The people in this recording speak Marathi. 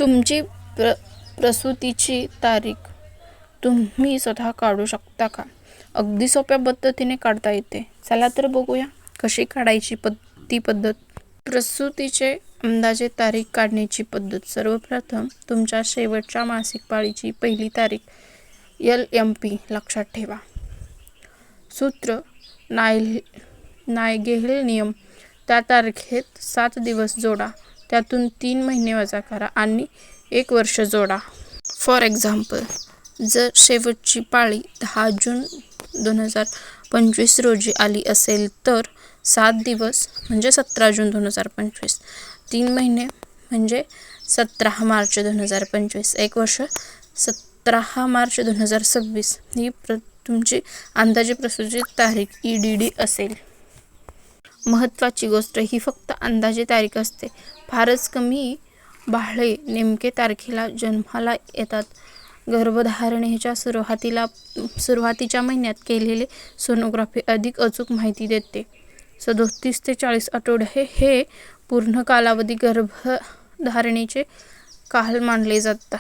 तुमची प्रसूतीची तारीख तुम्ही स्वतः काढू शकता का? अगदी सोप्या पद्धतीने काढता येते. चला तर बघूया कशी काढायची ती पद्धत. प्रसूतीचे अंदाजे तारीख काढण्याची पद्धत. सर्वप्रथम तुमच्या शेवटच्या मासिक पाळीची पहिली तारीख LMP लक्षात ठेवा. सूत्र नायगेल नियम. त्या तारखेत 7 दिवस जोडा, त्यातून 3 महिने वजा करा आणि 1 वर्ष जोडा. फॉर एक्झाम्पल, जर शेवटची पाळी 10 जून 2025 रोजी आली असेल तर 7 दिवस म्हणजे 17 जून 2025, 3 महिने म्हणजे 17 मार्च 2025, 1 वर्ष 17 मार्च 2026 ही तुमची अंदाजे प्रसूतीची तारीख EDD असेल. महत्त्वाची गोष्ट, ही फक्त अंदाजे तारीख असते. फारच कमी बाळे नेमके तारखेला जन्माला येतात. गर्भधारणेच्या सुरुवातीच्या महिन्यात केलेले सोनोग्राफी अधिक अचूक माहिती देते. 37 ते 40 आठवडे हे पूर्ण कालावधी गर्भधारणेचे काल मानले जातात.